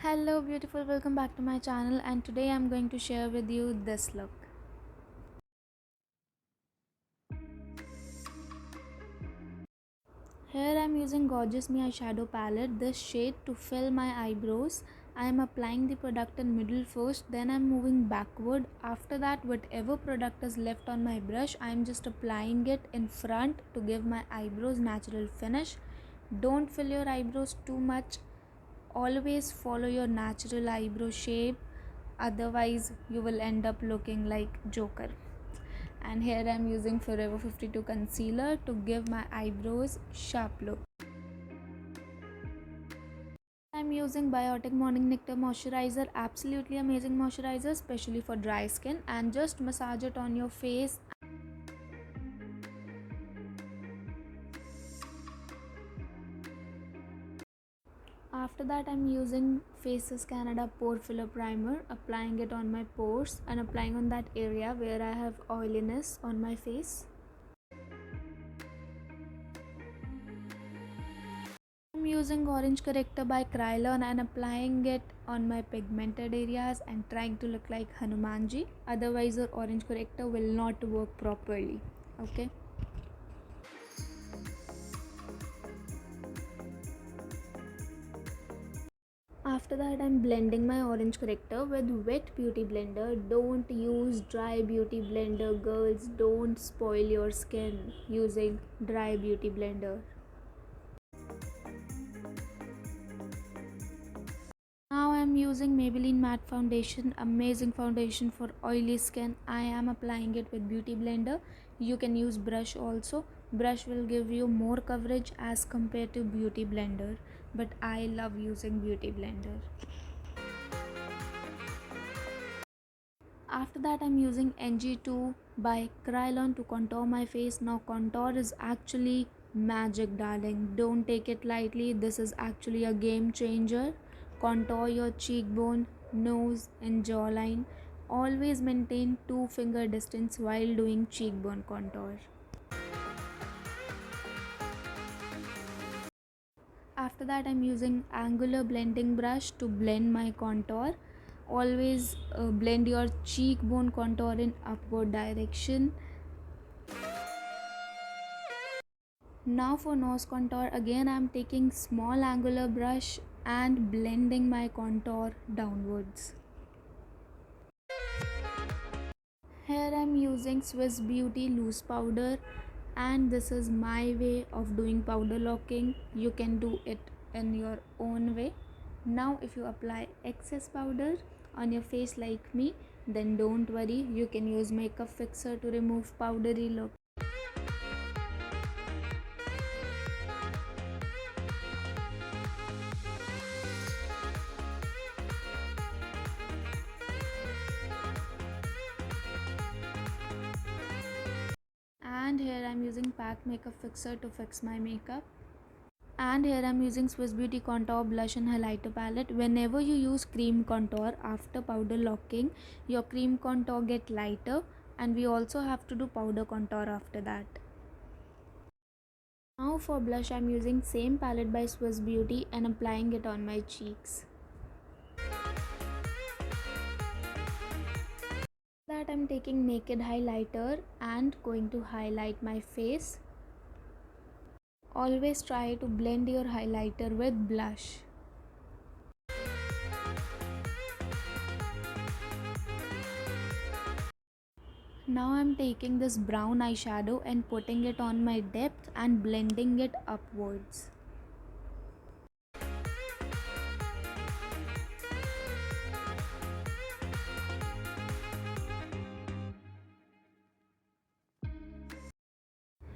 Hello beautiful, welcome back to my channel, and today I'm going to share with you this look. Here I'm using Gorgeous Me eyeshadow palette, this shade to fill my eyebrows. I am applying the product in middle first, then I'm moving backward. After that, whatever product is left on my brush, I'm just applying it in front to give my eyebrows natural finish. Don't fill your eyebrows too much. Always follow your natural eyebrow shape, otherwise you will end up looking like Joker. And here I'm using Forever 52 concealer to give my eyebrows sharp look. I'm using Biotic Morning Nectar moisturizer, absolutely amazing moisturizer, especially for dry skin, and just massage it on your face. After that, I'm using Faces Canada Pore Filler Primer, applying it on my pores and applying on that area where I have oiliness on my face. I'm using Orange Corrector by Krylon and applying it on my pigmented areas and trying to look like Hanumanji. Otherwise, your Orange Corrector will not work properly. Okay. After that, I'm blending my orange corrector with wet beauty blender. Don't use dry beauty blender, girls. Don't spoil your skin using dry beauty blender. Now I'm using Maybelline matte foundation, amazing foundation for oily skin. I am applying it with beauty blender. You can use brush also. Brush will give you more coverage as compared to beauty blender, but I love using beauty blender. After that, I'm using NG2 by Krylon to contour my face. Now contour is actually magic, darling. Don't take it lightly. This is actually a game changer. Contour your cheekbone, nose and jawline. Always maintain 2 finger distance while doing cheekbone contour. After that, I'm using angular blending brush to blend my contour. Always blend your cheekbone contour in upward direction. Now for nose contour, again I'm taking small angular brush and blending my contour downwards. Here I'm using Swiss Beauty loose powder, and this is my way of doing powder locking. You can do it in your own way. Now if you apply excess powder on your face like me, then don't worry, you can use makeup fixer to remove powdery look. And here I'm using PAC makeup fixer to fix my makeup. And here I'm using Swiss Beauty contour blush and highlighter palette. Whenever you use cream contour after powder locking, your cream contour get lighter, and we also have to do powder contour after that. Now for blush, I'm using same palette by Swiss Beauty and applying it on my cheeks. That I'm taking naked highlighter and going to highlight my face. Always try to blend your highlighter with blush. Now I'm taking this brown eyeshadow and putting it on my depth and blending it upwards.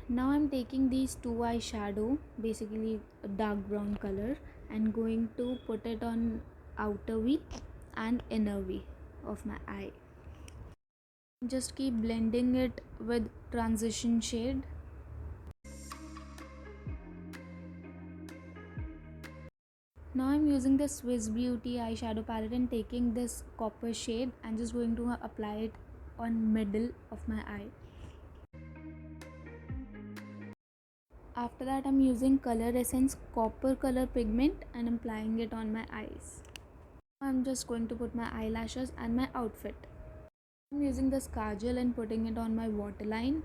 Now I'm taking these two eyeshadow, basically a dark brown color, and going to put it on outer V and inner V of my eye. Just keep blending it with transition shade. Now I'm using the Swiss Beauty eyeshadow palette and taking this copper shade and just going to apply it on middle of my eye. After that, I'm using Color Essence copper color pigment and applying it on my eyes. I'm just going to put my eyelashes and my outfit. I'm using this kajal and putting it on my waterline.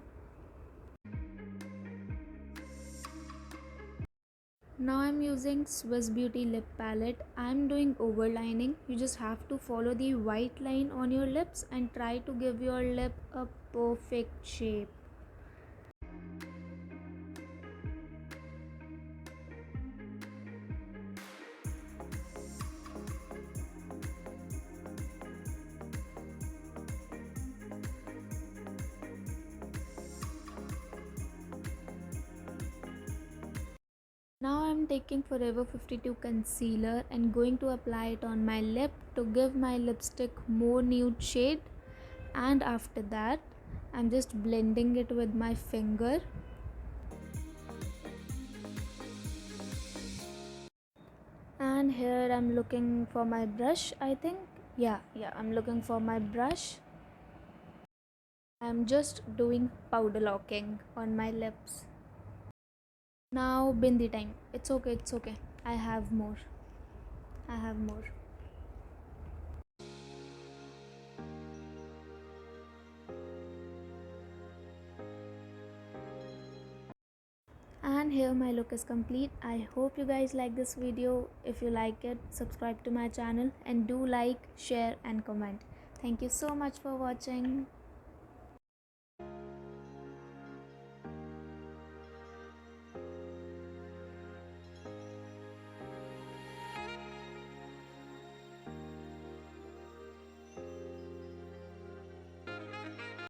Now I'm using Swiss Beauty lip palette. I'm doing overlining. You just have to follow the white line on your lips and try to give your lip a perfect shape. Now I'm taking Forever 52 concealer and going to apply it on my lip to give my lipstick more nude shade, and after that I'm just blending it with my finger. And here I'm looking for my brush, I think. Yeah, I'm looking for my brush. I'm just doing powder locking on my lips. Now bindi time. It's okay. I have more. I have more. And here my look is complete. I hope you guys like this video. If you like it, subscribe to my channel and do like, share and comment. Thank you so much for watching.